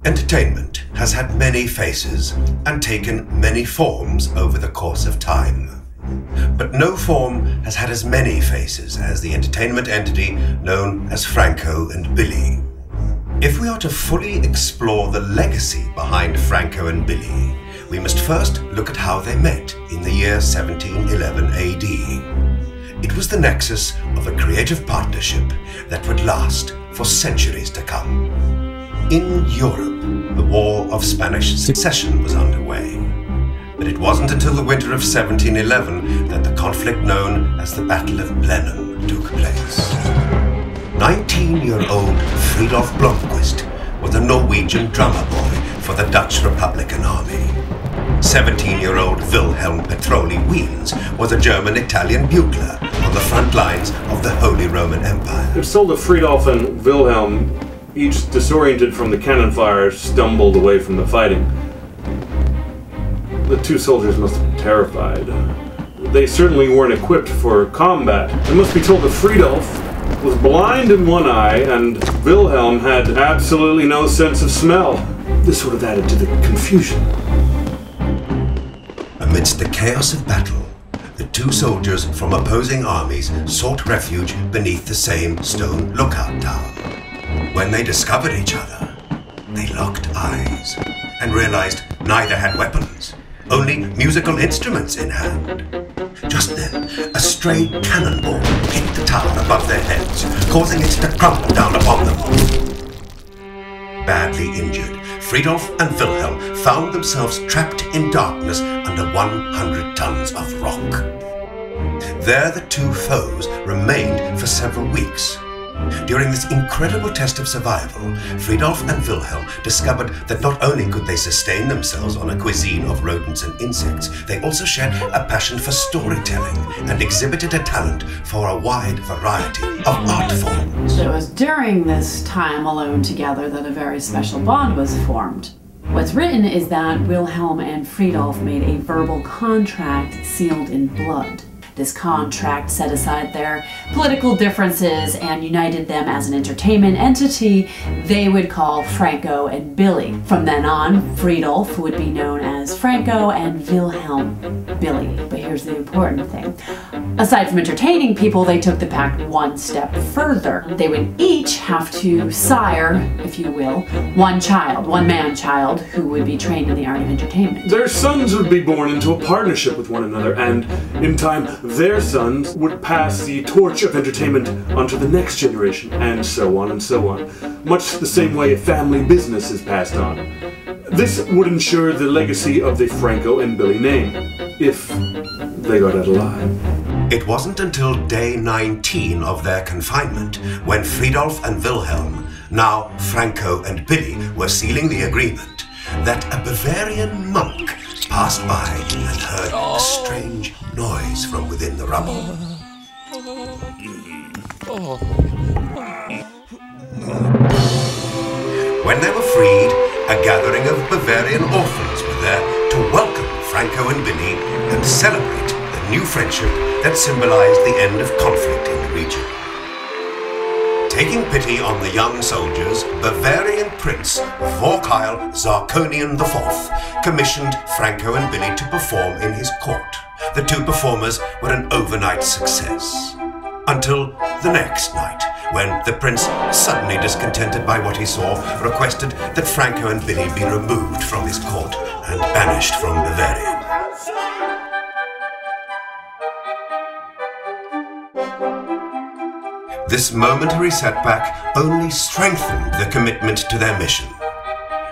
Entertainment has had many faces and taken many forms over the course of time. But no form has had as many faces as the entertainment entity known as Franco and Billy. If we are to fully explore the legacy behind Franco and Billy, we must first look at how they met in the year 1711 AD. It was the nexus of a creative partnership that would last for centuries to come. In Europe, the War of Spanish Succession was underway. But it wasn't until the winter of 1711 that the conflict known as the Battle of Blenheim took place. 19-year-old Fridolf Blomquist was a Norwegian drummer boy for the Dutch Republican Army. 17-year-old Wilhelm Petroli Wiens was a German-Italian bugler on the front lines of the Holy Roman Empire. It's told that Fridolf and Wilhelm, each disoriented from the cannon fire, stumbled away from the fighting. The two soldiers must have been terrified. They certainly weren't equipped for combat. It must be told that Fridolf was blind in one eye and Wilhelm had absolutely no sense of smell. This would have added to the confusion. Amidst the chaos of battle, the two soldiers from opposing armies sought refuge beneath the same stone lookout tower. When they discovered each other, they locked eyes and realized neither had weapons, only musical instruments in hand. Just then, a stray cannonball hit the tower above their heads, causing it to crumble down upon them. Badly injured, Fridolf and Wilhelm found themselves trapped in darkness under 100 tons of rock. There the two foes remained for several weeks. During this incredible test of survival, Fridolf and Wilhelm discovered that not only could they sustain themselves on a cuisine of rodents and insects, they also shared a passion for storytelling and exhibited a talent for a wide variety of art forms. It was during this time alone together that a very special bond was formed. What's written is that Wilhelm and Fridolf made a verbal contract sealed in blood. This contract set aside their political differences and united them as an entertainment entity they would call Franco and Billy. From then on, Fridolf would be known as Franco and Wilhelm Billy. But here's the important thing. Aside from entertaining people, they took the pact one step further. They would each have to sire, if you will, one child, one man-child, who would be trained in the art of entertainment. Their sons would be born into a partnership with one another, and in time, their sons would pass the torch of entertainment onto the next generation, and so on and so on. Much the same way a family business is passed on. This would ensure the legacy of the Franco and Billy name, if they got out alive. It wasn't until day 19 of their confinement, when Fridolf and Wilhelm, now Franco and Billy, were sealing the agreement, that a Bavarian monk passed by and heard a strange noise from within the rubble. When they were freed, a gathering of Bavarian orphans were there to welcome Franco and Billy and celebrate the new friendship that symbolized the end of conflict in the region. Taking pity on the young soldiers, Bavarian Prince Vorkil Zarkonian IV commissioned Franco and Billy to perform in his court. The two performers were an overnight success. Until the next night, when the prince, suddenly discontented by what he saw, requested that Franco and Billy be removed from his court and banished from Bavaria. This momentary setback only strengthened the commitment to their mission.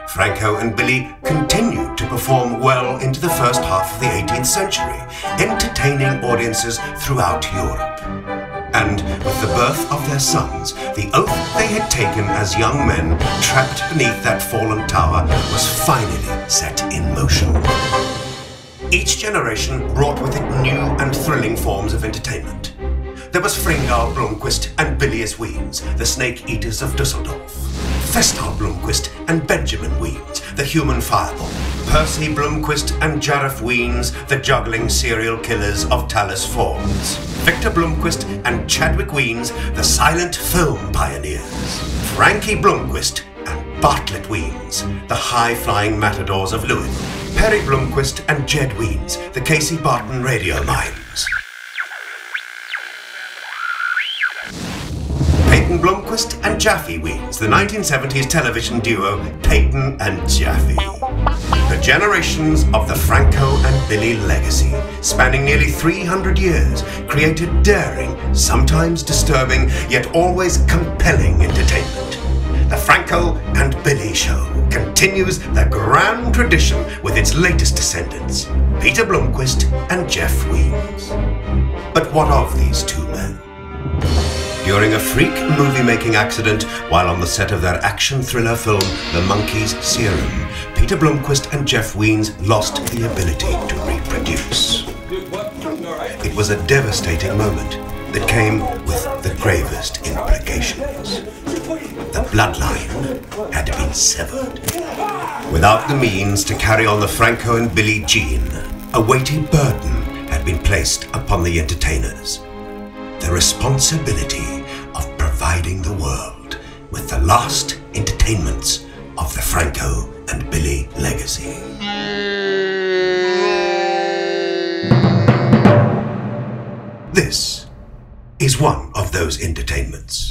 Franco and Billy continued to perform well into the first half of the 18th century, entertaining audiences throughout Europe. And with the birth of their sons, the oath they had taken as young men trapped beneath that fallen tower was finally set in motion. Each generation brought with it new and thrilling forms of entertainment. There was Franco Blomquist and Billy Wiens, the snake eaters of Dusseldorf. Festal Blomquist and Benjamin Wiens, the human fireball. Percy Blomquist and Jeff Wiens, the juggling serial killers of Tallis Falls. Victor Blomquist and Chadwick Wiens, the silent film pioneers. Frankie Blomquist and Bartlett Wiens, the high-flying matadors of Lewis, Perry Blomquist and Jed Wiens, the Casey Barton radio mimes. Peyton Blomquist and Jaffe Wiens, the 1970s television duo Peyton and Jaffe. The generations of the Franco and Billy legacy, spanning nearly 300 years, created daring, sometimes disturbing, yet always compelling entertainment. The Franco and Billy Show continues the grand tradition with its latest descendants, Peter Blomquist and Jeff Wiens. But what of these two men? During a freak movie-making accident while on the set of their action thriller film The Monkey's Serum, Peter Blomquist and Jeff Wiens lost the ability to reproduce. It was a devastating moment that came with the gravest implications. The bloodline had been severed. Without the means to carry on the Franco and Billy gene, a weighty burden had been placed upon the entertainers. The responsibility of providing the world with the last entertainments of the Franco and Billy legacy. This is one of those entertainments.